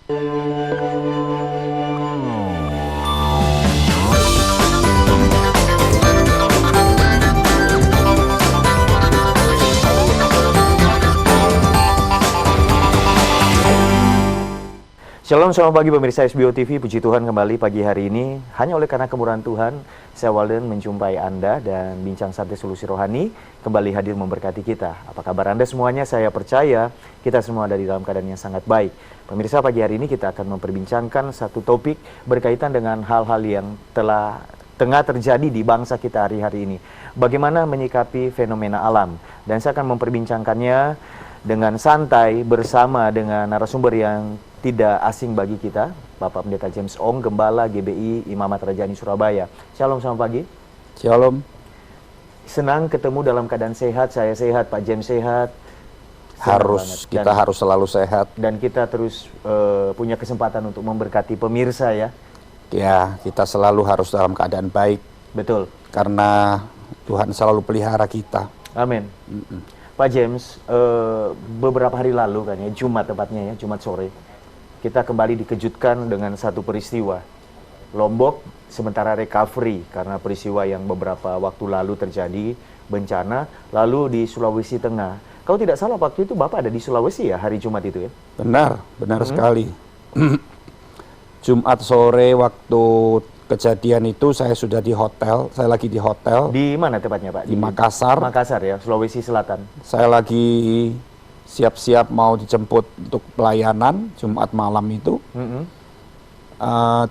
Shalom, selamat pagi pemirsa SBO TV. Puji Tuhan kembali pagi hari ini. Hanya oleh karena kemurahan Tuhan, saya Walden menjumpai Anda dan Bincang Santai Solusi Rohani kembali hadir memberkati kita. Apa kabar Anda semuanya? Saya percaya kita semua ada di dalam keadaan yang sangat baik. Pemirsa, pagi hari ini kita akan memperbincangkan satu topik berkaitan dengan hal-hal yang tengah terjadi di bangsa kita hari-hari ini. Bagaimana menyikapi fenomena alam. Dan saya akan memperbincangkannya dengan santai bersama dengan narasumber yang tidak asing bagi kita, Bapak Pendeta James Ong, Gembala GBI Imamat Rajani Surabaya. Shalom, selamat pagi. Shalom. Senang ketemu dalam keadaan sehat, saya sehat, Pak James sehat. Kita harus selalu sehat. Dan kita terus punya kesempatan untuk memberkati pemirsa ya. Ya, kita selalu harus dalam keadaan baik. Betul. Karena Tuhan selalu pelihara kita. Amin. Pak James, beberapa hari lalu kan ya, Jumat tepatnya ya, Jumat sore, kita kembali dikejutkan dengan satu peristiwa. Lombok sementara recovery karena peristiwa yang beberapa waktu lalu terjadi, bencana. Lalu di Sulawesi Tengah, kalau tidak salah waktu itu Bapak ada di Sulawesi ya, hari Jumat itu ya? Benar sekali. Jumat sore waktu kejadian itu saya sudah di hotel, saya lagi di hotel. Di mana tepatnya Pak? Di Makassar. Makassar ya, Sulawesi Selatan. Saya lagi siap-siap mau dijemput untuk pelayanan Jumat malam itu.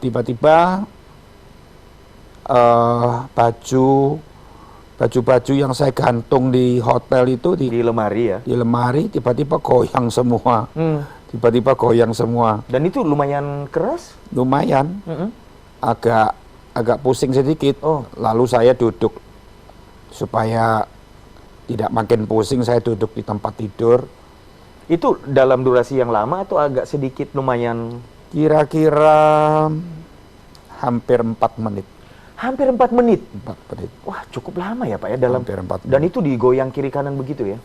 Tiba-tiba baju-baju yang saya gantung di hotel itu di lemari ya. Di lemari tiba-tiba goyang semua. Tiba-tiba goyang semua. Dan itu lumayan keras? Lumayan. Agak pusing sedikit. Lalu saya duduk supaya tidak makin pusing, saya duduk di tempat tidur. Itu dalam durasi yang lama atau agak sedikit lumayan? Kira-kira hampir 4 menit. Hampir 4 menit? 4 menit. Wah, cukup lama ya Pak ya dalam. Hampir 4 menit. Dan itu digoyang kiri kanan begitu ya?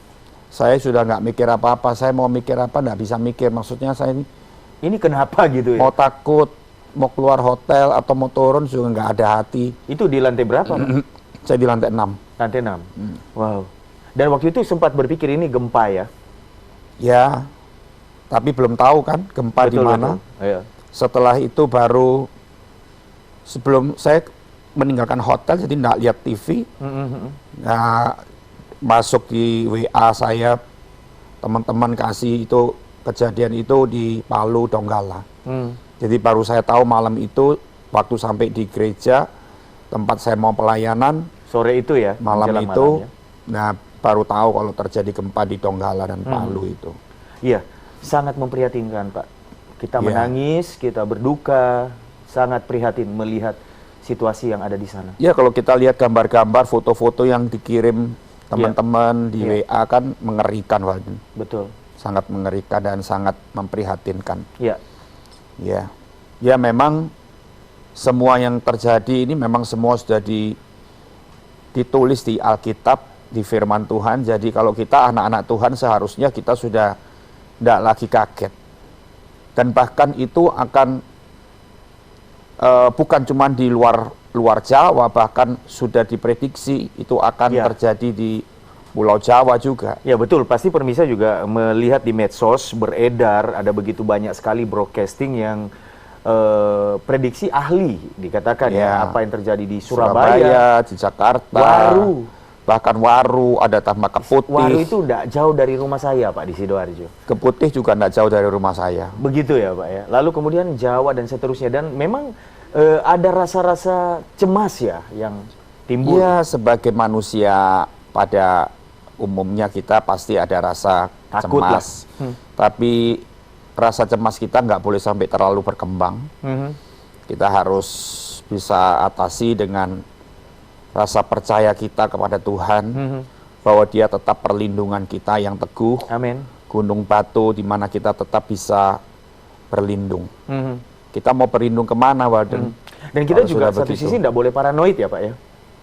Saya sudah nggak mikir apa-apa. Saya mau mikir apa nggak bisa mikir. Maksudnya saya ini kenapa gitu ya? Mau takut, mau keluar hotel atau mau turun juga nggak ada hati. Itu di lantai berapa Pak? Saya di lantai 6. Lantai 6? Wow. Dan waktu itu sempat berpikir ini gempa ya? Ya, tapi belum tahu kan gempa di mana. Iya. Setelah itu baru, sebelum saya meninggalkan hotel, jadi nggak lihat TV, nggak masuk di WA saya, teman-teman kasih itu kejadian itu di Palu, Donggala. Jadi baru saya tahu malam itu, waktu sampai di gereja, tempat saya mau pelayanan. Sore itu ya? Malam itu, nah baru tahu kalau terjadi gempa di Donggala dan Palu itu. Iya, sangat memprihatinkan Pak. Kita menangis, kita berduka, sangat prihatin melihat situasi yang ada di sana. Ya, kalau kita lihat gambar-gambar, foto-foto yang dikirim teman-teman di WA kan mengerikan, Walden. Betul. Sangat mengerikan dan sangat memprihatinkan. Iya. Ya, ya memang semua yang terjadi ini memang semua sudah ditulis di Alkitab, di firman Tuhan. Jadi kalau kita anak-anak Tuhan seharusnya kita sudah tidak lagi kaget. Dan bahkan itu akan bukan cuma di luar Jawa, bahkan sudah diprediksi itu akan terjadi di Pulau Jawa juga. Ya betul, pasti pemirsa juga melihat di medsos beredar ada begitu banyak sekali broadcasting yang prediksi ahli dikatakan apa yang terjadi di Surabaya, di Jakarta, bahkan Waru, ada tambah Keputih. Waru itu tidak jauh dari rumah saya Pak, di Sidoarjo. Keputih juga tidak jauh dari rumah saya. Begitu ya Pak ya. Lalu kemudian Jawa dan seterusnya, dan memang ada rasa-rasa cemas ya yang timbul. Ya, sebagai manusia pada umumnya kita pasti ada rasa takut cemas. Tapi rasa cemas kita nggak boleh sampai terlalu berkembang. Kita harus bisa atasi dengan rasa percaya kita kepada Tuhan, bahwa Dia tetap perlindungan kita yang teguh. Amin. Gunung batu di mana kita tetap bisa berlindung. Kita mau berlindung kemana, Walden? Dan kita juga satu sisi tidak boleh paranoid ya Pak ya.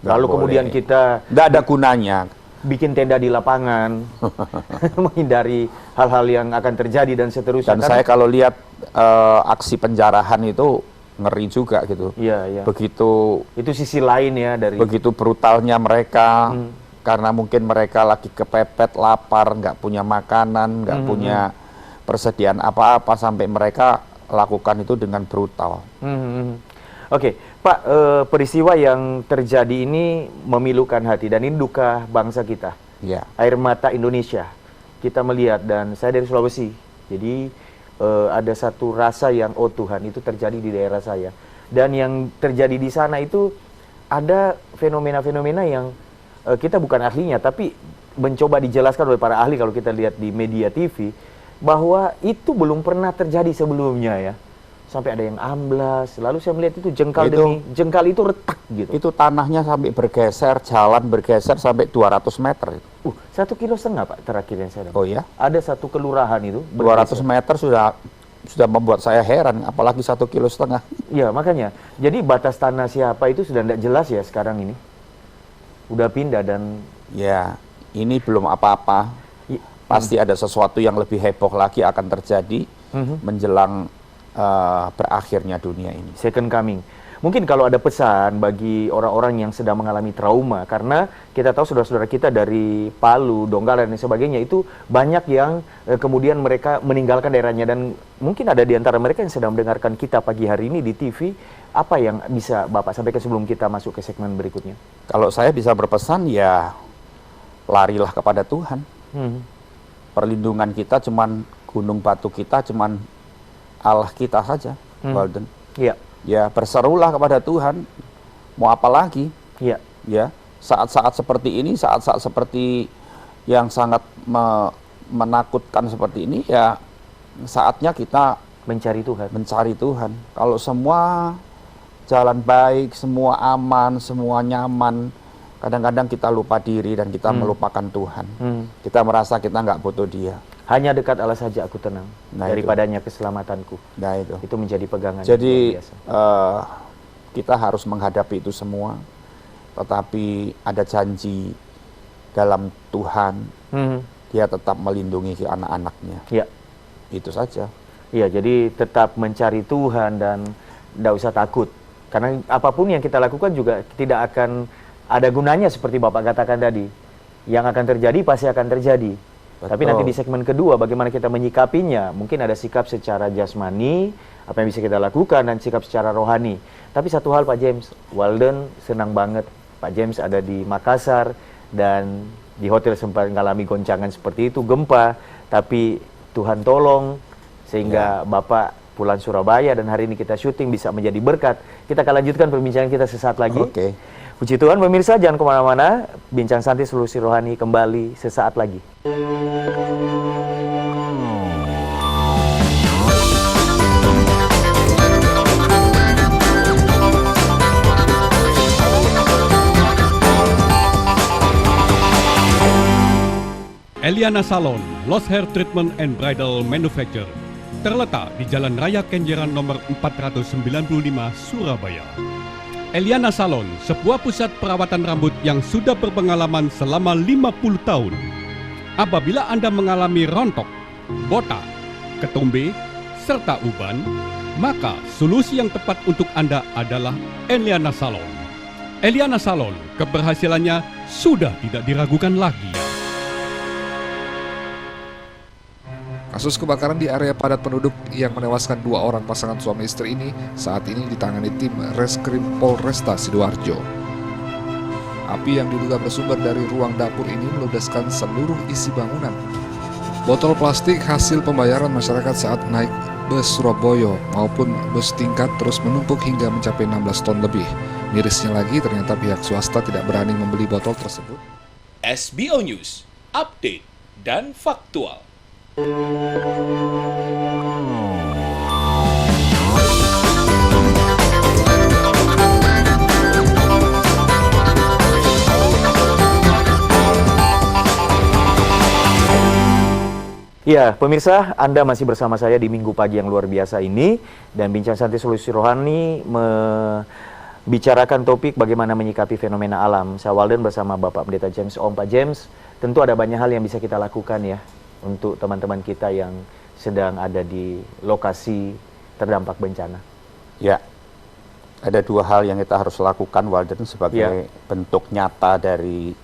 Lalu kemudian kita tidak ada gunanya bikin tenda di lapangan, menghindari hal-hal yang akan terjadi dan seterusnya. Dan saya kalau lihat aksi penjarahan itu ngeri juga gitu. Iya, iya. Begitu Itu sisi lain ya dari begitu brutalnya mereka, karena mungkin mereka lagi kepepet, lapar, nggak punya makanan, nggak punya persediaan apa-apa, sampai mereka lakukan itu dengan brutal. Oke, Pak, peristiwa yang terjadi ini memilukan hati dan ini duka bangsa kita. Ya, Air mata Indonesia. Kita melihat, dan saya dari Sulawesi. Jadi ada satu rasa yang, oh Tuhan, itu terjadi di daerah saya. Dan yang terjadi di sana itu ada fenomena-fenomena yang kita bukan ahlinya, tapi mencoba dijelaskan oleh para ahli kalau kita lihat di media TV, bahwa itu belum pernah terjadi sebelumnya ya. Sampai ada yang amblas, lalu saya melihat itu jengkal demi jengkal itu retak gitu. itu tanahnya sampai bergeser, jalan bergeser sampai 200 meter. 1,5 kilo Pak terakhir yang saya dengar. Oh ya? Ada satu kelurahan itu 200 meter sudah membuat saya heran, apalagi 1,5 kilo. Iya, makanya. Jadi batas tanah siapa itu sudah tidak jelas ya sekarang ini. Udah pindah dan Ya, ini belum apa-apa. Pasti ada sesuatu yang lebih heboh lagi akan terjadi menjelang berakhirnya dunia ini. second coming. Mungkin kalau ada pesan bagi orang-orang yang sedang mengalami trauma, karena kita tahu saudara-saudara kita dari Palu, Donggala dan sebagainya itu banyak yang kemudian mereka meninggalkan daerahnya, dan mungkin ada di antara mereka yang sedang mendengarkan kita pagi hari ini di TV. Apa yang bisa Bapak sampaikan sebelum kita masuk ke segmen berikutnya? Kalau saya bisa berpesan, ya larilah kepada Tuhan. Perlindungan kita cuman gunung batu kita, cuman Allah kita saja, Walden. Iya. Ya, berserulah kepada Tuhan. Mau apa lagi? Iya. Ya, saat-saat seperti ini, saat-saat seperti yang sangat menakutkan seperti ini, ya saatnya kita Mencari Tuhan. mencari Tuhan. Kalau semua jalan baik, semua aman, semua nyaman, kadang-kadang kita lupa diri dan kita melupakan Tuhan. Kita merasa kita nggak butuh Dia. Hanya dekat Allah saja aku tenang, Nah, daripadanya keselamatanku. Nah itu. Itu menjadi pegangan Jadi yang luar biasa. kita harus menghadapi itu semua, tetapi ada janji dalam Tuhan, Dia tetap melindungi anak-anaknya. Ya, Itu saja. iya. Jadi tetap mencari Tuhan dan tidak usah takut, karena apapun yang kita lakukan juga tidak akan ada gunanya seperti Bapak katakan tadi. Yang akan terjadi pasti akan terjadi. Betul. Tapi nanti di segmen kedua bagaimana kita menyikapinya. Mungkin ada sikap secara jasmani, apa yang bisa kita lakukan, dan sikap secara rohani. Tapi satu hal Pak James, Walden senang banget Pak James ada di Makassar dan di hotel sempat mengalami goncangan seperti itu, gempa, tapi Tuhan tolong sehingga Bapak pulang Surabaya dan hari ini kita syuting bisa menjadi berkat. Kita akan lanjutkan perbincangan kita sesaat lagi. Oke. Puji Tuhan, pemirsa, jangan kemana-mana. Bincang Santai Solusi Rohani kembali sesaat lagi. Eliana Salon, Lost Hair Treatment and Bridal Manufacture, terletak di Jalan Raya Kenjeran nomor 495, Surabaya. Eliana Salon, sebuah pusat perawatan rambut yang sudah berpengalaman selama 50 tahun. Apabila Anda mengalami rontok, botak, ketombe, serta uban, maka solusi yang tepat untuk Anda adalah Eliana Salon. Eliana Salon, keberhasilannya sudah tidak diragukan lagi. Kasus kebakaran di area padat penduduk yang menewaskan 2 orang pasangan suami istri ini saat ini ditangani tim Reskrim Polresta Sidoarjo. Api yang diduga bersumber dari ruang dapur ini meludeskan seluruh isi bangunan. Botol plastik hasil pembayaran masyarakat saat naik bus Surabaya maupun bus tingkat terus menumpuk hingga mencapai 16 ton lebih. Mirisnya lagi, ternyata pihak swasta tidak berani membeli botol tersebut. SBO News, update dan faktual. Ya, pemirsa, Anda masih bersama saya di Minggu pagi yang luar biasa ini, dan Bincang Santai Solusi Rohani membicarakan topik bagaimana menyikapi fenomena alam. Saya Walden bersama Bapak Pendeta James Om. Pak James, tentu ada banyak hal yang bisa kita lakukan ya untuk teman-teman kita yang sedang ada di lokasi terdampak bencana? Ya, ada dua hal yang kita harus lakukan, Walden, sebagai bentuk nyata dari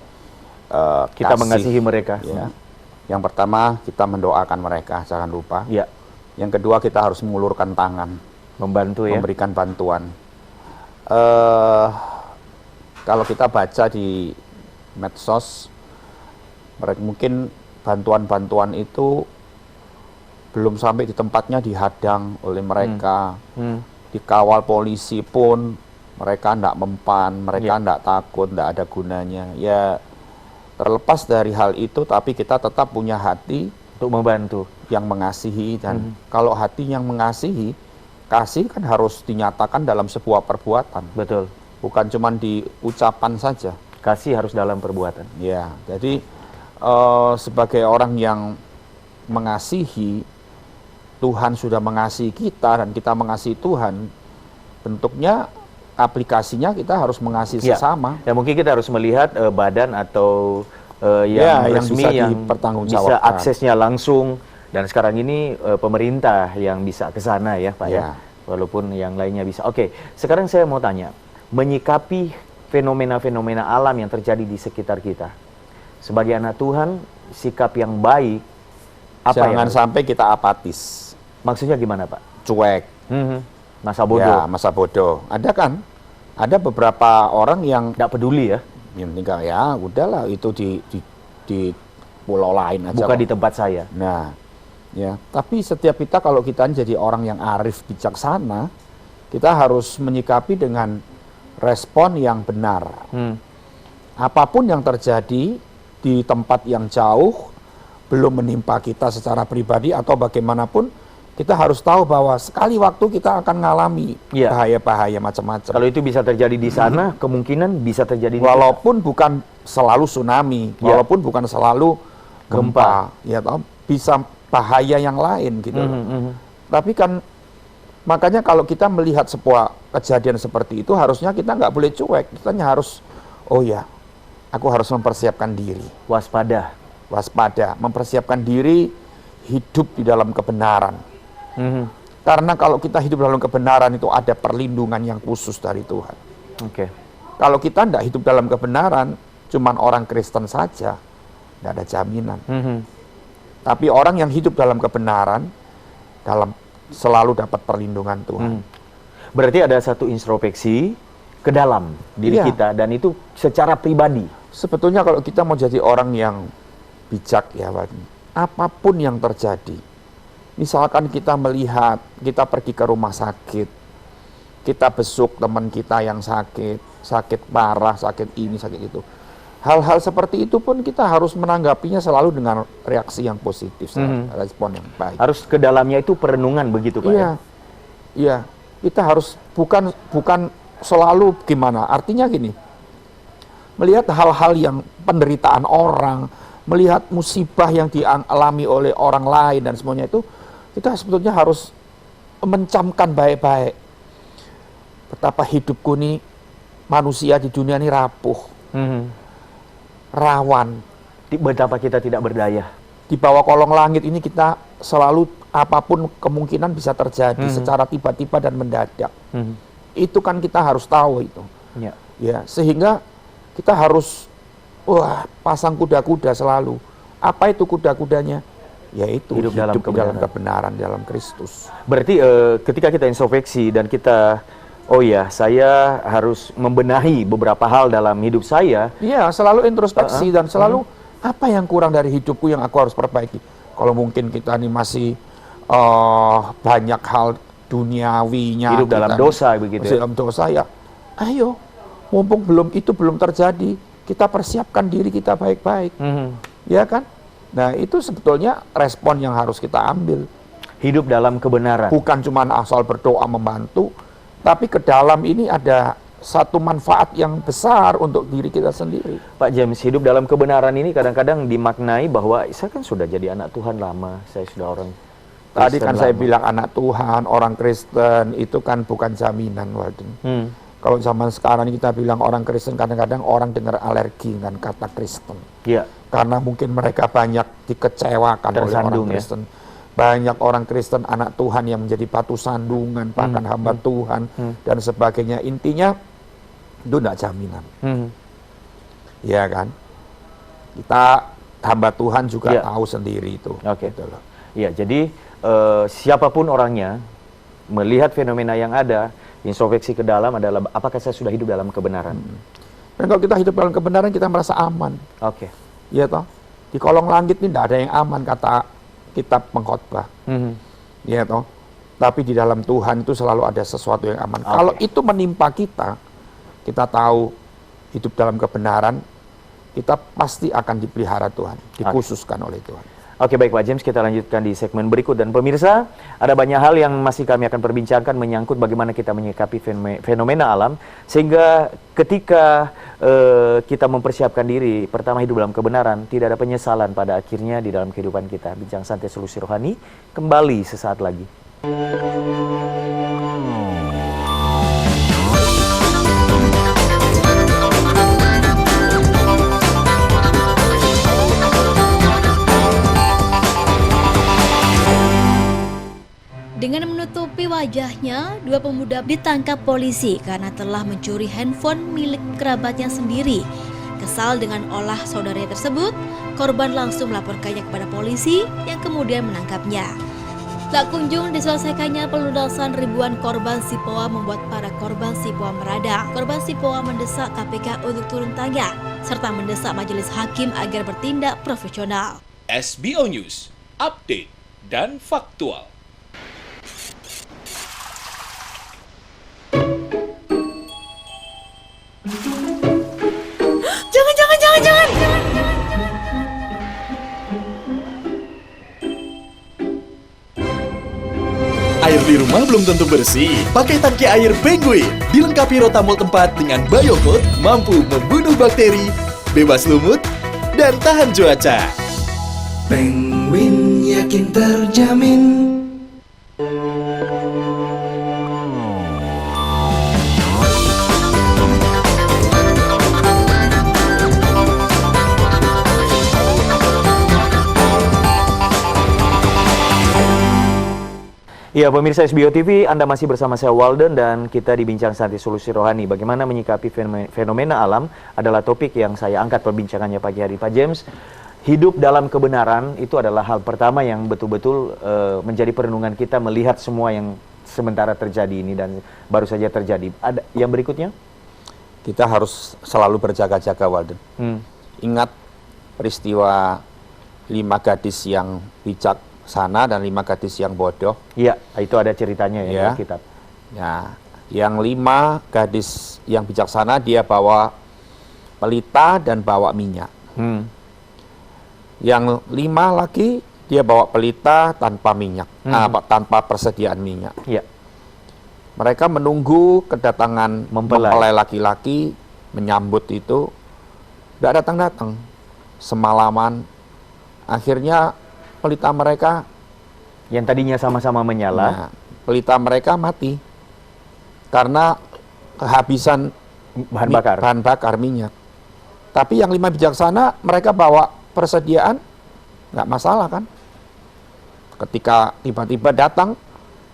Kita kasih, mengasihi mereka. ya. Yang pertama, kita mendoakan mereka, jangan lupa. Ya, Yang kedua, kita harus mengulurkan tangan, membantu ya. memberikan bantuan. Kalau kita baca di medsos, mereka mungkin bantuan-bantuan itu belum sampai di tempatnya dihadang oleh mereka, dikawal polisi pun mereka tidak mempan, mereka tidak takut, tidak ada gunanya. Ya, terlepas dari hal itu, tapi kita tetap punya hati Untuk membantu. yang mengasihi, dan kalau hati yang mengasihi, kasih kan harus dinyatakan dalam sebuah perbuatan, Betul. bukan cuma di ucapan saja. Kasih harus dalam perbuatan. Ya, jadi sebagai orang yang mengasihi, Tuhan sudah mengasihi kita dan kita mengasihi Tuhan, bentuknya aplikasinya kita harus mengasihi Ya. sesama. Ya, mungkin kita harus melihat badan atau Ya, yang yang resmi bisa yang bisa dipertanggungjawabkan. aksesnya langsung, dan sekarang ini pemerintah yang bisa ke sana ya Pak ya. Ya. Walaupun yang lainnya bisa. Oke, sekarang saya mau tanya, menyikapi fenomena-fenomena alam yang terjadi di sekitar kita. Sebagai anak Tuhan, sikap yang baik apa Jangan yang sampai kita apatis, maksudnya gimana Pak? cuek. Masa bodoh, Ya, masa bodoh. Ada kan? Ada beberapa orang yang tidak peduli ya, tinggal ya udahlah, itu di pulau lain aja. bukan kok. di tempat saya. Nah, ya, tapi setiap kita kalau kita jadi orang yang arif bijaksana, kita harus menyikapi dengan respon yang benar. Apapun yang terjadi di tempat yang jauh, belum menimpa kita secara pribadi atau bagaimanapun, kita harus tahu bahwa sekali waktu kita akan mengalami Iya. bahaya-bahaya macam-macam. Kalau itu bisa terjadi di sana, kemungkinan bisa terjadi di Walaupun bukan selalu tsunami, Ya. walaupun bukan selalu gempa, ya toh, bisa bahaya yang lain gitu. Tapi kan makanya kalau kita melihat sebuah kejadian seperti itu, harusnya kita nggak boleh cuek. Kita harus, oh ya, aku harus mempersiapkan diri, waspada. waspada, mempersiapkan diri hidup di dalam kebenaran. Karena kalau kita hidup dalam kebenaran itu ada perlindungan yang khusus dari Tuhan. Oke. Kalau kita tidak hidup dalam kebenaran, cuman orang Kristen saja, tidak ada jaminan. Tapi orang yang hidup dalam kebenaran, selalu dapat perlindungan Tuhan. Berarti ada satu introspeksi ke dalam diri Iya. kita, dan itu secara pribadi. Sebetulnya kalau kita mau jadi orang yang bijak ya, Pak, apapun yang terjadi, misalkan kita melihat, kita pergi ke rumah sakit, kita besuk teman kita yang sakit parah, sakit ini, sakit itu. Hal-hal seperti itu pun kita harus menanggapinya selalu dengan reaksi yang positif, respon yang baik. Harus ke dalamnya itu perenungan begitu Pak Iya, ya? iya. Kita harus bukan selalu gimana. Artinya gini, melihat hal-hal yang penderitaan orang, melihat musibah yang dialami oleh orang lain dan semuanya itu, kita sebetulnya harus mencamkan baik-baik. Betapa hidupku ini, manusia di dunia ini rapuh, rawan. Betapa kita tidak berdaya. Di bawah kolong langit ini kita selalu apapun kemungkinan bisa terjadi secara tiba-tiba dan mendadak. Itu kan kita harus tahu itu. Ya. Ya, sehingga kita harus pasang kuda-kuda selalu. Apa itu kuda-kudanya? Yaitu Hidup dalam di dalam kebenaran, dalam Kristus. Berarti ketika kita introspeksi dan kita, oh ya, saya harus membenahi beberapa hal dalam hidup saya. Iya, selalu introspeksi dan selalu apa yang kurang dari hidupku yang aku harus perbaiki. Kalau mungkin kita ini masih banyak hal duniawinya, Hidup dalam dosa begitu ya? dalam dosa ya, ayo, mumpung itu belum terjadi, kita persiapkan diri kita baik-baik, ya kan? Nah itu sebetulnya respon yang harus kita ambil. Hidup dalam kebenaran. Bukan cuma asal berdoa membantu, tapi ke dalam ini ada satu manfaat yang besar untuk diri kita sendiri. Pak James, hidup dalam kebenaran ini kadang-kadang dimaknai bahwa saya kan sudah jadi anak Tuhan lama, saya sudah orang Tadi Kristen kan saya lama. bilang anak Tuhan, orang Kristen, itu kan bukan jaminan, Walden. Kalau zaman sekarang kita bilang orang Kristen, kadang-kadang orang dengar alergi dengan kata Kristen. Ya. Karena mungkin mereka banyak dikecewakan oleh orang Tersandung, ya. Kristen. banyak orang Kristen, anak Tuhan yang menjadi batu sandungan, bahkan hamba Tuhan, dan sebagainya. Intinya, itu tidak jaminan. Ya kan? Kita hamba Tuhan juga tahu sendiri itu. Oke. Gitu loh. Iya, jadi siapapun orangnya, melihat fenomena yang ada, introspeksi ke dalam adalah apakah saya sudah hidup dalam kebenaran. Dan kalau kita hidup dalam kebenaran, kita merasa aman. Oke. Iya toh? Di kolong langit ini tidak ada yang aman, kata kitab pengkhotbah. Iya toh? Tapi di dalam Tuhan itu selalu ada sesuatu yang aman. Kalau itu menimpa kita tahu hidup dalam kebenaran, kita pasti akan dipelihara Tuhan, dikhususkan oleh Tuhan. Oke, baik Pak James, kita lanjutkan di segmen berikut. Dan pemirsa, ada banyak hal yang masih kami akan perbincangkan menyangkut bagaimana kita menyikapi fenomena alam, sehingga ketika kita mempersiapkan diri, pertama hidup dalam kebenaran, tidak ada penyesalan pada akhirnya di dalam kehidupan kita. Bincang Santai Solusi Rohani, kembali sesaat lagi. Dengan menutupi wajahnya, dua pemuda ditangkap polisi karena telah mencuri handphone milik kerabatnya sendiri. Kesal dengan olah saudaranya tersebut, korban langsung melaporkannya kepada polisi yang kemudian menangkapnya. Tak kunjung diselesaikannya pelunasan ribuan korban Sipoa membuat para korban Sipoa meradang. Korban Sipoa mendesak KPK untuk turun tangan, serta mendesak majelis hakim agar bertindak profesional. SBO News, update dan faktual. Jangan! Air di rumah belum tentu bersih. Pakai tangki air Penguin. Dilengkapi rotamol tempat dengan Biocoat, mampu membunuh bakteri, bebas lumut, dan tahan cuaca. Penguin yakin terjamin. Ya, pemirsa SBO TV, Anda masih bersama saya Walden dan kita di Bincang Santai Solusi Rohani. Bagaimana menyikapi fenomena alam adalah topik yang saya angkat perbincangannya pagi hari. Pak James, hidup dalam kebenaran itu adalah hal pertama yang betul-betul menjadi perenungan kita melihat semua yang sementara terjadi ini dan baru saja terjadi. Ada yang berikutnya? Kita harus selalu berjaga-jaga, Walden. Ingat peristiwa 5 gadis yang bijak sana dan 5 gadis yang bodoh. Iya, itu ada ceritanya ya di kitab. Ya, yang 5 gadis yang bijaksana dia bawa pelita dan bawa minyak. Yang 5 lagi dia bawa pelita tanpa minyak, tanpa persediaan minyak. Iya. Mereka menunggu kedatangan mempelai laki-laki, menyambut itu, tidak datang-datang. Semalaman, akhirnya pelita mereka yang tadinya sama-sama menyala, pelita mereka mati karena kehabisan bahan bakar minyak. Tapi yang 5 bijaksana mereka bawa persediaan, nggak masalah kan? Ketika tiba-tiba datang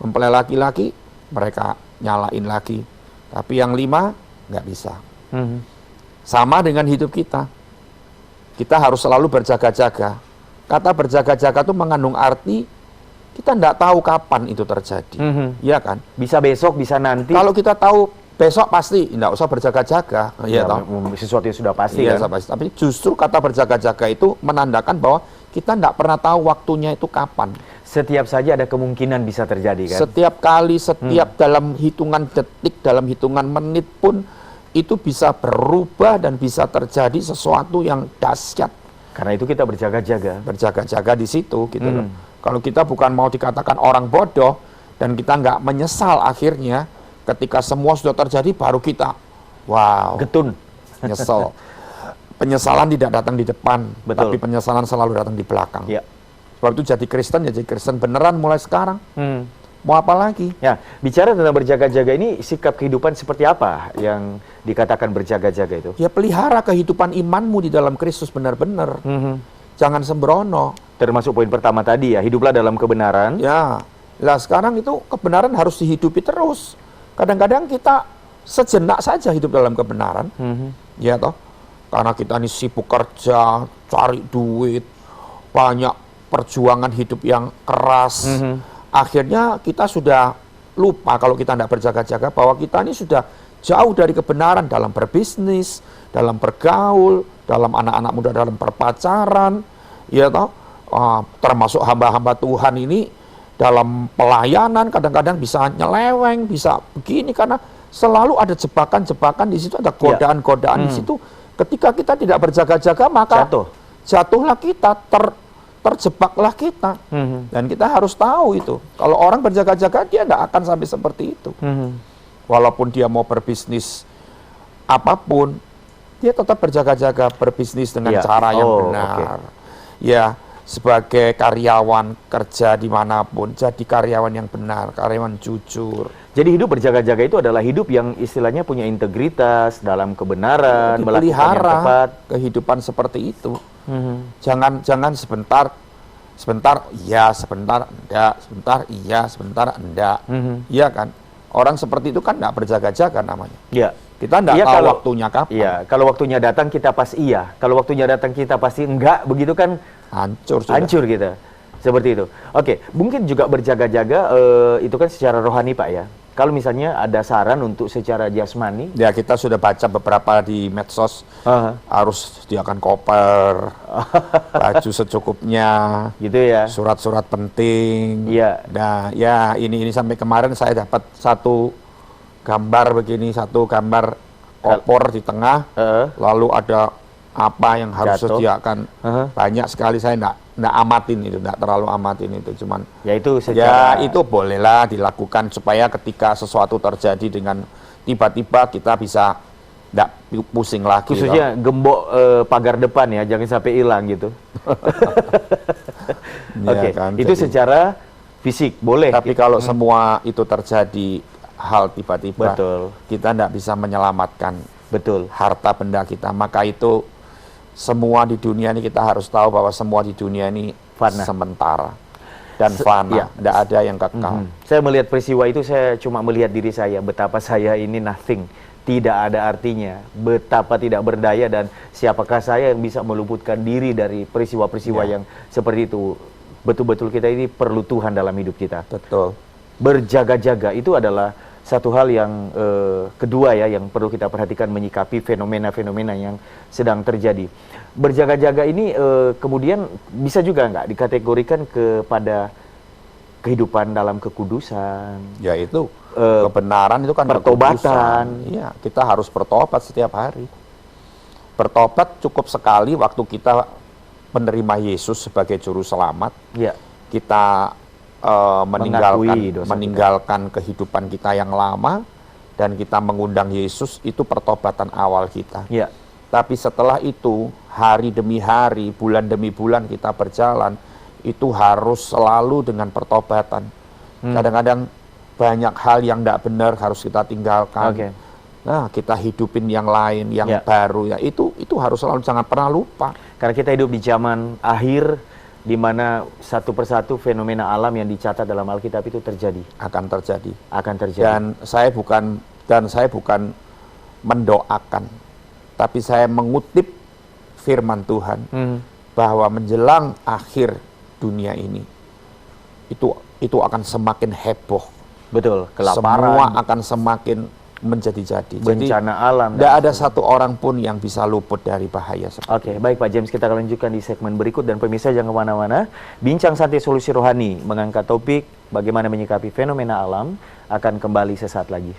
mempelai laki-laki, mereka nyalain lagi. Tapi yang 5 nggak bisa. Sama dengan hidup kita. Kita harus selalu berjaga-jaga. Kata berjaga-jaga itu mengandung arti kita tidak tahu kapan itu terjadi, ya kan? Bisa besok, bisa nanti. Kalau kita tahu besok pasti tidak usah berjaga-jaga, ya toh. Sesuatu yang sudah pasti kan? Pasti. Tapi justru kata berjaga-jaga itu menandakan bahwa kita tidak pernah tahu waktunya itu kapan. Setiap saja ada kemungkinan bisa terjadi kan? Setiap kali, setiap dalam hitungan detik, dalam hitungan menit pun itu bisa berubah dan bisa terjadi sesuatu yang dahsyat. Karena itu kita berjaga-jaga. Berjaga-jaga di situ gitu loh. Kalau kita bukan mau dikatakan orang bodoh dan kita nggak menyesal akhirnya ketika semua sudah terjadi baru kita getun, nyesel. Penyesalan tidak datang di depan, betul, tapi penyesalan selalu datang di belakang. Ya. Sebab itu jadi Kristen beneran mulai sekarang. Mau apa lagi? Ya, bicara tentang berjaga-jaga ini, sikap kehidupan seperti apa yang dikatakan berjaga-jaga itu? Ya pelihara kehidupan imanmu di dalam Kristus benar-benar. jangan sembrono. Termasuk poin pertama tadi ya, hiduplah dalam kebenaran. Ya, lah sekarang itu kebenaran harus dihidupi terus. Kadang-kadang kita sejenak saja hidup dalam kebenaran, ya toh, karena kita ini sibuk kerja, cari duit, banyak perjuangan hidup yang keras. Akhirnya kita sudah lupa kalau kita tidak berjaga-jaga bahwa kita ini sudah jauh dari kebenaran dalam berbisnis, dalam bergaul, dalam anak-anak muda dalam berpacaran, ya toh, termasuk hamba-hamba Tuhan ini dalam pelayanan kadang-kadang bisa nyeleweng, bisa begini karena selalu ada jebakan-jebakan di situ, ada godaan-godaan di situ. Ketika kita tidak berjaga-jaga maka jatuhlah kita, terjebaklah kita. Dan kita harus tahu itu. Kalau orang berjaga-jaga dia tidak akan sampai seperti itu. Walaupun dia mau berbisnis apapun, dia tetap berjaga-jaga berbisnis dengan cara yang benar. Ya, sebagai karyawan kerja dimanapun, jadi karyawan yang benar, karyawan jujur. Jadi hidup berjaga-jaga itu adalah hidup yang istilahnya punya integritas dalam kebenaran, melakukan yang tepat. Kehidupan seperti itu. Jangan sebentar iya, sebentar enggak, sebentar iya, sebentar enggak. Iya kan? Orang seperti itu kan enggak berjaga-jaga namanya. Iya. Kita enggak tahu waktunya kapan. Iya, kalau waktunya datang kita pas iya, kalau waktunya datang kita pasti enggak, begitu kan hancur kita. Seperti itu. Oke, mungkin juga berjaga-jaga itu kan secara rohani Pak ya. Kalau misalnya ada saran untuk secara jasmani, ya kita sudah baca beberapa di medsos, harus sediakan koper, baju secukupnya, gitu ya. Surat-surat penting. Iya. Nah, ya ini sampai kemarin saya dapat satu gambar begini, satu gambar opor di tengah, lalu ada apa yang harus disediakan. Banyak sekali, saya enggak amatin itu, enggak terlalu amatin itu, cuman ya itu secara... ya itu bolehlah dilakukan supaya ketika sesuatu terjadi dengan tiba-tiba kita bisa enggak pusing lagi. Khususnya gembok pagar depan ya, jangan sampai hilang gitu. Oke, kan, itu jadi, secara fisik boleh. Tapi kalau semua itu terjadi hal tiba-tiba, kita enggak bisa menyelamatkan harta benda kita, maka itu semua di dunia ini kita harus tahu bahwa semua di dunia ini sementara dan fana, tidak ada yang kekal. Saya melihat peristiwa itu, saya cuma melihat diri saya, betapa saya ini nothing, tidak ada artinya, betapa tidak berdaya, dan siapakah saya yang bisa meluputkan diri dari peristiwa-peristiwa yang seperti itu. Betul-betul kita ini perlu Tuhan dalam hidup kita. Betul. Berjaga-jaga itu adalah satu hal yang kedua ya, yang perlu kita perhatikan menyikapi fenomena-fenomena yang sedang terjadi. Berjaga-jaga ini kemudian bisa juga nggak dikategorikan kepada kehidupan dalam kekudusan? Ya itu kebenaran itu kan pertobatan. Iya, kita harus bertobat setiap hari. Bertobat cukup sekali waktu kita menerima Yesus sebagai juru selamat. Ya. Kita meninggalkan kehidupan kita yang lama dan kita mengundang Yesus, itu pertobatan awal kita. Ya. Tapi setelah itu hari demi hari, bulan demi bulan kita berjalan, itu harus selalu dengan pertobatan. Kadang-kadang banyak hal yang tidak benar harus kita tinggalkan. Nah, kita hidupin yang lain, yang baru ya. Itu harus selalu, jangan pernah lupa. Karena kita hidup di zaman akhir, di mana satu persatu fenomena alam yang dicatat dalam Alkitab itu terjadi. Akan terjadi. Dan saya bukan mendoakan, tapi saya mengutip firman Tuhan bahwa menjelang akhir dunia ini itu akan semakin heboh. Betul, kelaparan. Semua akan semakin menjadi-jadi. Bencana alam. Tidak ada satu orang pun yang bisa luput dari bahaya seperti Oke, baik Pak James, kita akan lanjutkan di segmen berikut, dan pemirsa jangan kemana-mana. Bincang Santai Solusi Rohani mengangkat topik bagaimana menyikapi fenomena alam akan kembali sesaat lagi.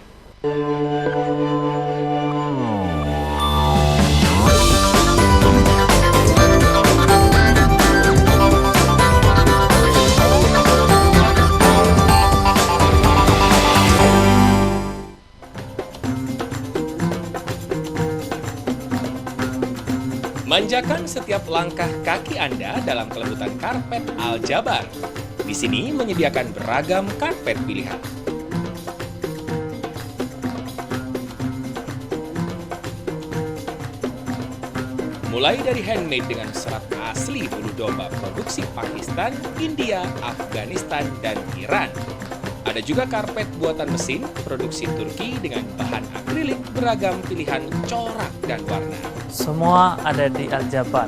Manjakan setiap langkah kaki Anda dalam kelembutan karpet Al-Jabar. Di sini menyediakan beragam karpet pilihan. mulai dari handmade dengan serat asli bulu domba produksi Pakistan, India, Afghanistan, dan Iran. Ada juga karpet buatan mesin produksi Turki dengan bahan akrilik beragam pilihan corak dan warna. Semua ada di Al-Jabar.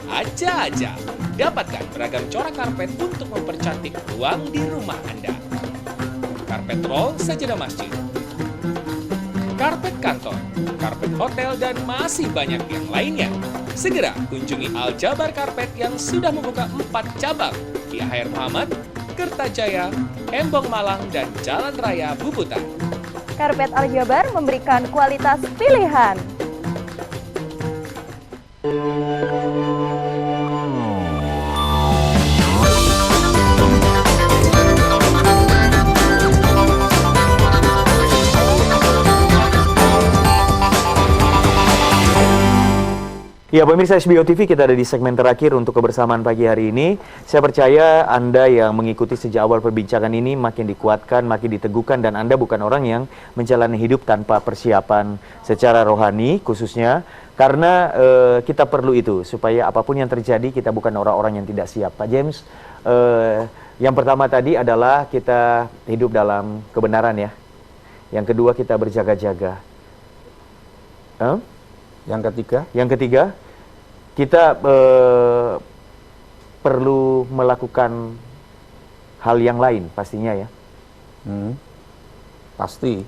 Aja, dapatkan beragam corak karpet untuk mempercantik ruang di rumah Anda. Karpet roll sajadah masjid, karpet kantor, karpet hotel, dan masih banyak yang lainnya. Segera kunjungi Al-Jabar Karpet yang sudah membuka 4 cabang di Aher Muhammad, Kertajaya, Embong Malang, dan Jalan Raya Bubutan. Karpet Al-Jabar memberikan kualitas pilihan. Ya, pemirsa SBO TV, kita ada di segmen terakhir untuk kebersamaan pagi hari ini. Saya percaya Anda yang mengikuti sejak awal perbincangan ini makin dikuatkan, makin diteguhkan, dan Anda bukan orang yang menjalani hidup tanpa persiapan secara rohani khususnya. Karena kita perlu itu, supaya apapun yang terjadi kita bukan orang-orang yang tidak siap. Pak James, yang pertama tadi adalah kita hidup dalam kebenaran ya. Yang kedua kita berjaga-jaga. Yang ketiga, kita perlu melakukan hal yang lain pastinya ya. Pasti.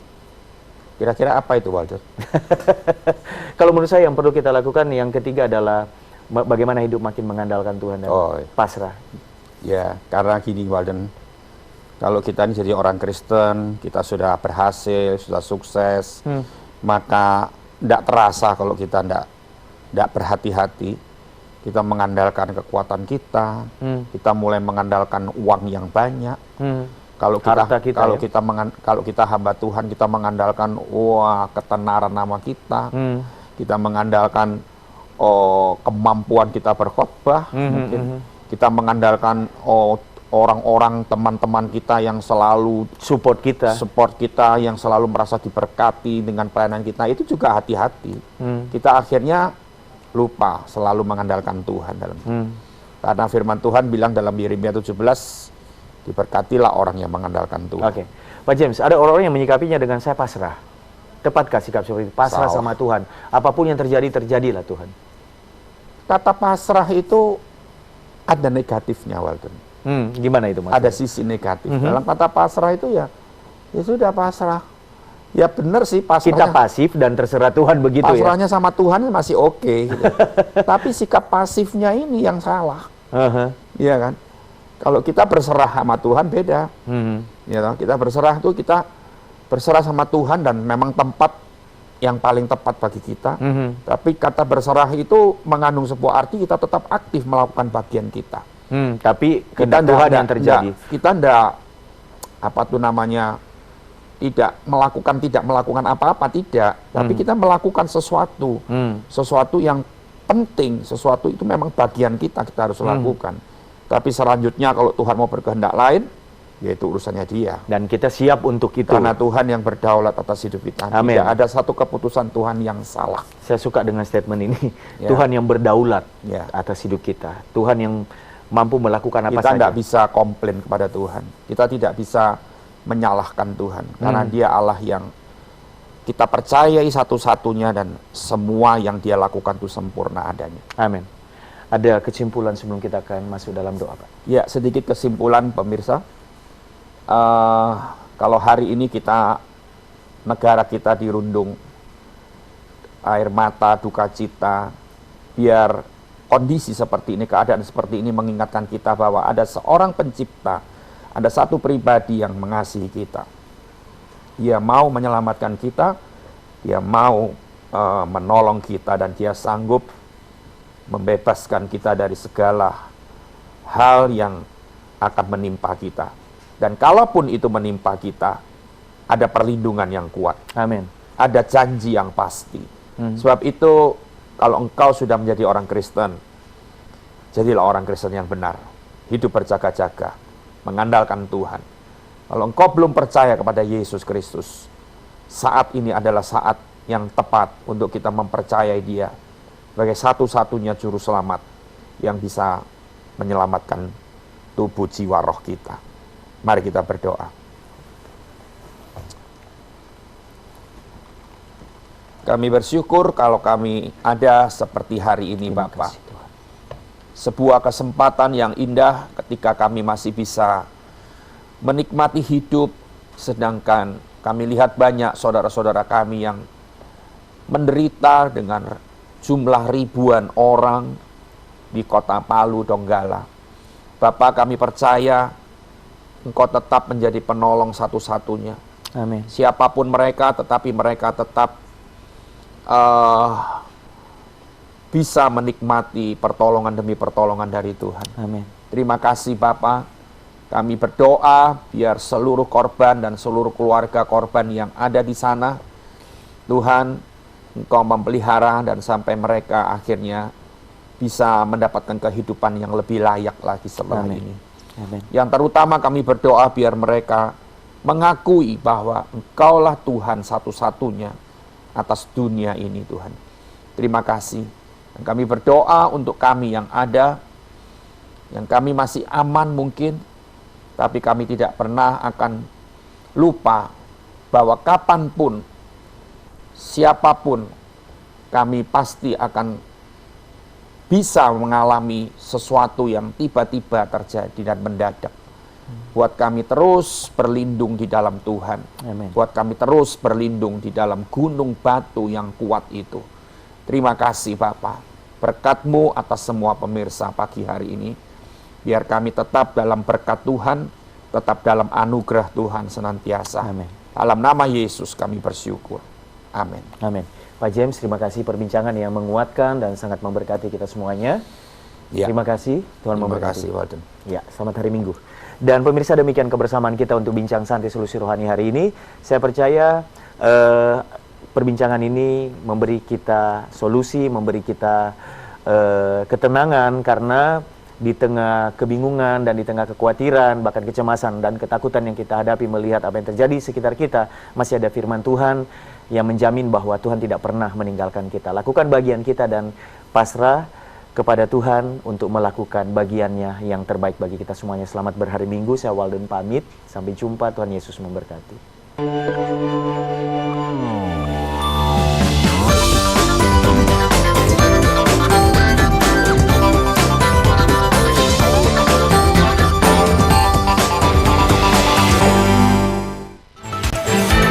Kira-kira apa itu, Walter? Kalau menurut saya yang perlu kita lakukan yang ketiga adalah bagaimana hidup makin mengandalkan Tuhan dan pasrah. Ya, karena gini, Walden. Kalau kita ini jadi orang Kristen, kita sudah berhasil, sudah sukses, maka tidak terasa kalau kita tidak berhati-hati. Kita mengandalkan kekuatan kita, kita mulai mengandalkan uang yang banyak. Kalau kita hamba Tuhan, kita mengandalkan ketenaran nama kita, kita mengandalkan kemampuan kita berkhotbah, mungkin kita mengandalkan orang-orang, teman-teman kita yang selalu support kita, yang selalu merasa diberkati dengan pelayanan kita, itu juga hati-hati. Kita akhirnya lupa selalu mengandalkan Tuhan dalam karena firman Tuhan bilang dalam Yeremia 17, diberkatilah orang yang mengandalkan Tuhan. Oke, Pak James, ada orang-orang yang menyikapinya dengan saya pasrah. Tepatkah sikap seperti itu? Pasrah sama Tuhan. Apapun yang terjadi, terjadilah Tuhan. Kata pasrah itu ada negatifnya, Walton. Gimana itu maksudnya? Ada sisi negatif. Dalam kata pasrah itu ya sudah pasrah. Ya benar sih pasrahnya. Kita pasif dan terserah Tuhan begitu ya. Pasrahnya sama Tuhan masih oke. Gitu. Tapi sikap pasifnya ini yang salah. Iya kan? Kalau kita berserah sama Tuhan beda. Ya, kita berserah tuh kita berserah sama Tuhan dan memang tempat yang paling tepat bagi kita. Tapi kata berserah itu mengandung sebuah arti kita tetap aktif melakukan bagian kita. Tapi kehendak Tuhan yang terjadi. Kita tidak tidak melakukan apa-apa, tidak. Tapi kita melakukan sesuatu. Sesuatu yang penting, sesuatu itu memang bagian kita harus lakukan. Tapi selanjutnya kalau Tuhan mau berkehendak lain, yaitu urusannya Dia. Dan kita siap untuk itu. Karena Tuhan yang berdaulat atas hidup kita. Amin. Tidak ada satu keputusan Tuhan yang salah. Saya suka dengan statement ini. Tuhan yang berdaulat atas hidup kita. Tuhan yang mampu melakukan apa saja. Kita tidak bisa komplain kepada Tuhan. Kita tidak bisa menyalahkan Tuhan. Karena Dia Allah yang kita percayai satu-satunya dan semua yang Dia lakukan itu sempurna adanya. Amin. Ada kesimpulan sebelum kita akan masuk dalam doa, Pak? Ya, sedikit kesimpulan pemirsa. Kalau hari ini negara kita dirundung air mata, duka cita, biar kondisi seperti ini, keadaan seperti ini mengingatkan kita bahwa ada seorang pencipta, ada satu pribadi yang mengasihi kita. Dia mau menyelamatkan kita, Dia mau menolong kita, dan Dia sanggup membebaskan kita dari segala hal yang akan menimpa kita. Dan kalaupun itu menimpa kita, ada perlindungan yang kuat. Amin. Ada janji yang pasti. Sebab itu, kalau engkau sudah menjadi orang Kristen, jadilah orang Kristen yang benar. Hidup berjaga-jaga, mengandalkan Tuhan. Kalau engkau belum percaya kepada Yesus Kristus, saat ini adalah saat yang tepat untuk kita mempercayai Dia sebagai satu-satunya juru selamat yang bisa menyelamatkan tubuh, jiwa, roh kita. Mari kita berdoa. Kami bersyukur kalau kami ada seperti hari ini, Bapa. Sebuah kesempatan yang indah ketika kami masih bisa menikmati hidup, sedangkan kami lihat banyak saudara-saudara kami yang menderita dengan jumlah ribuan orang di kota Palu, Donggala. Bapak, kami percaya Engkau tetap menjadi penolong satu-satunya. Amin. Siapapun mereka, tetapi mereka tetap bisa menikmati pertolongan demi pertolongan dari Tuhan. Amin. Terima kasih Bapak. Kami berdoa biar seluruh korban dan seluruh keluarga korban yang ada di sana, Tuhan, Engkau memelihara dan sampai mereka akhirnya bisa mendapatkan kehidupan yang lebih layak lagi setelah Amin. ini. Amin. Yang terutama kami berdoa biar mereka mengakui bahwa Engkaulah Tuhan satu-satunya atas dunia ini, Tuhan. Terima kasih. Dan kami berdoa untuk kami yang ada, yang kami masih aman mungkin, tapi kami tidak pernah akan lupa bahwa kapanpun, siapapun, kami pasti akan bisa mengalami sesuatu yang tiba-tiba terjadi dan mendadak. Buat kami terus berlindung di dalam Tuhan. Amin. Buat kami terus berlindung di dalam gunung batu yang kuat itu. Terima kasih Bapa. Berkat-Mu atas semua pemirsa pagi hari ini. Biar kami tetap dalam berkat Tuhan, tetap dalam anugerah Tuhan senantiasa. Amin. Dalam nama Yesus kami bersyukur. Amin. Amin. Pak James, terima kasih perbincangan yang menguatkan dan sangat memberkati kita semuanya. Ya. Terima kasih, Tuhan Terima memberkati. kasih, Walden. Ya, selamat hari Minggu. Dan pemirsa, demikian kebersamaan kita untuk Bincang Santai Solusi Rohani hari ini. Saya percaya perbincangan ini memberi kita solusi, memberi kita ketenangan, karena di tengah kebingungan dan di tengah kekhawatiran, bahkan kecemasan dan ketakutan yang kita hadapi melihat apa yang terjadi di sekitar kita, masih ada firman Tuhan yang menjamin bahwa Tuhan tidak pernah meninggalkan kita. Lakukan bagian kita dan pasrah kepada Tuhan untuk melakukan bagiannya yang terbaik bagi kita semuanya. Selamat berhari Minggu, saya Walden pamit. Sampai jumpa, Tuhan Yesus memberkati.